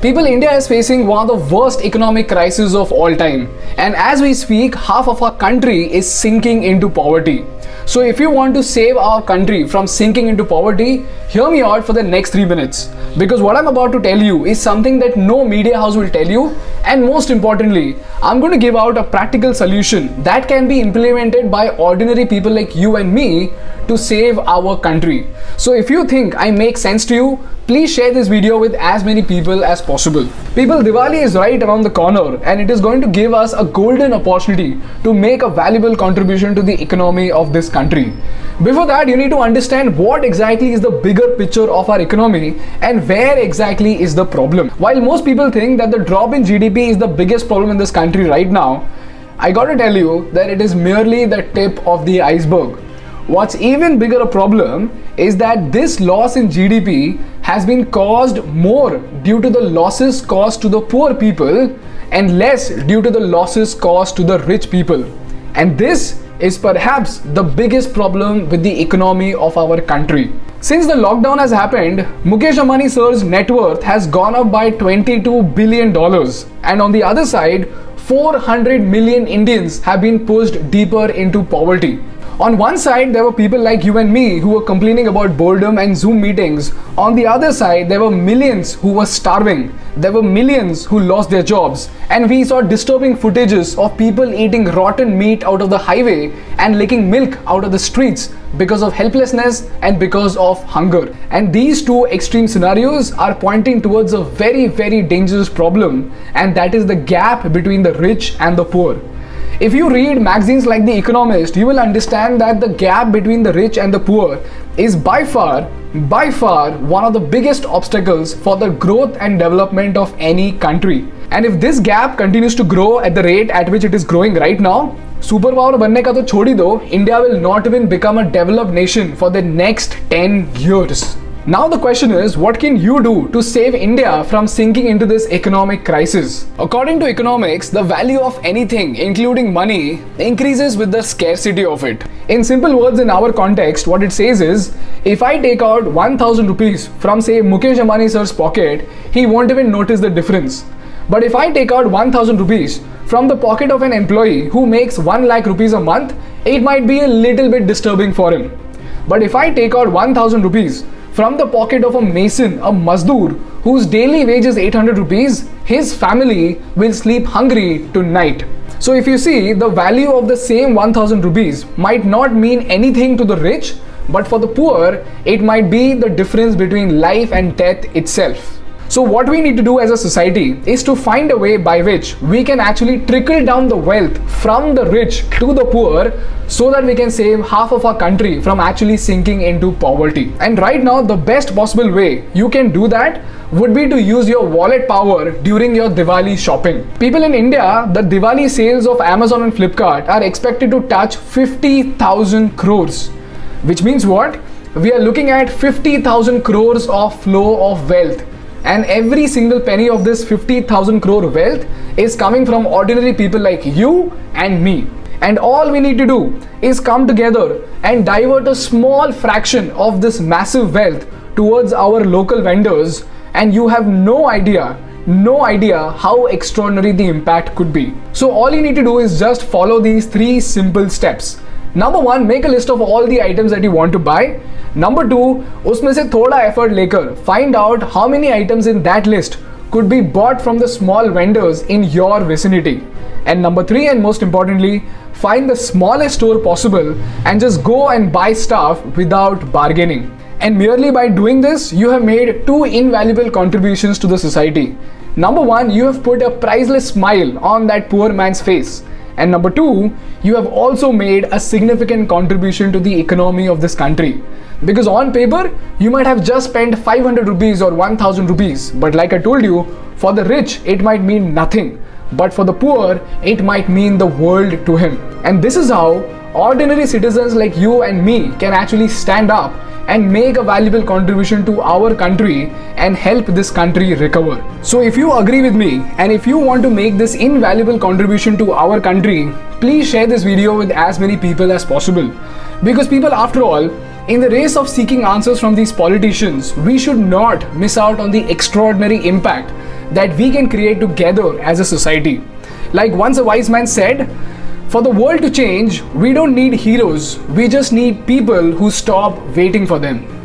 People, India is facing one of the worst economic crises of all time, and as we speak, half of our country is sinking into poverty. So if you want to save our country from sinking into poverty, hear me out for the next 3 minutes, because what I'm about to tell you is something that no media house will tell you, and most importantly, I'm going to give out a practical solution that can be implemented by ordinary people like you and me to save our country. So if you think I make sense to you, please share this video with as many people as possible. People, Diwali is right around the corner, and it is going to give us a golden opportunity to make a valuable contribution to the economy of this country. Before that, you need to understand what exactly is the bigger picture of our economy and where exactly is the problem. While most people think that the drop in GDP is the biggest problem in this country right now, I gotta tell you that it is merely the tip of the iceberg. What's even bigger a problem is that this loss in GDP has been caused more due to the losses caused to the poor people and less due to the losses caused to the rich people. And this is perhaps the biggest problem with the economy of our country. Since the lockdown has happened, Mukesh Ambani sir's net worth has gone up by $22 billion. And on the other side, 400 million Indians have been pushed deeper into poverty. On one side, there were people like you and me who were complaining about boredom and Zoom meetings. On the other side, there were millions who were starving. There were millions who lost their jobs. And we saw disturbing footages of people eating rotten meat out of the highway and licking milk out of the streets because of helplessness and because of hunger. And these two extreme scenarios are pointing towards a very, very dangerous problem, and that is the gap between the rich and the poor. If you read magazines like The Economist, you will understand that the gap between the rich and the poor is by far one of the biggest obstacles for the growth and development of any country. And if this gap continues to grow at the rate at which it is growing right now, superpower बनने का तो छोड़ ही दो, India will not even become a developed nation for the next 10 years. Now the question is, what can you do to save India from sinking into this economic crisis? According to economics, the value of anything, including money, increases with the scarcity of it. In simple words, in our context, what it says is, if I take out 1000 rupees from, say, Mukesh Ambani sir's pocket, he won't even notice the difference. But if I take out 1000 rupees from the pocket of an employee who makes 1 lakh rupees a month, it might be a little bit disturbing for him. But if I take out 1000 rupees from the pocket of a mason, a mazdoor, whose daily wage is 800 rupees, his family will sleep hungry tonight. So if you see, the value of the same 1000 rupees might not mean anything to the rich, but for the poor, it might be the difference between life and death itself. So what we need to do as a society is to find a way by which we can actually trickle down the wealth from the rich to the poor so that we can save half of our country from actually sinking into poverty. And right now, the best possible way you can do that would be to use your wallet power during your Diwali shopping. People in India, the Diwali sales of Amazon and Flipkart are expected to touch 50,000 crores. Which means what? We are looking at 50,000 crores of flow of wealth. And every single penny of this 50,000 crore wealth is coming from ordinary people like you and me. And all we need to do is come together and divert a small fraction of this massive wealth towards our local vendors, and you have no idea how extraordinary the impact could be. So all you need to do is just follow these 3 simple steps. Number 1, make a list of all the items that you want to buy. Number 2, उसमें से थोड़ा effort लेकर find out how many items in that list could be bought from the small vendors in your vicinity. And number 3, and most importantly, find the smallest store possible and just go and buy stuff without bargaining. And merely by doing this, you have made 2 invaluable contributions to the society. Number 1, you have put a priceless smile on that poor man's face. And number 2, you have also made a significant contribution to the economy of this country. Because on paper, you might have just spent 500 rupees or 1000 rupees. But like I told you, for the rich, it might mean nothing. But for the poor, it might mean the world to him. And this is how ordinary citizens like you and me can actually stand up and make a valuable contribution to our country and help this country recover. So if you agree with me, and if you want to make this invaluable contribution to our country, please share this video with as many people as possible. Because people, after all, In the race of seeking answers from these politicians, we should not miss out on the extraordinary impact that we can create together as a society. Like once a wise man said, for the world to change, we don't need heroes, we just need people who stop waiting for them.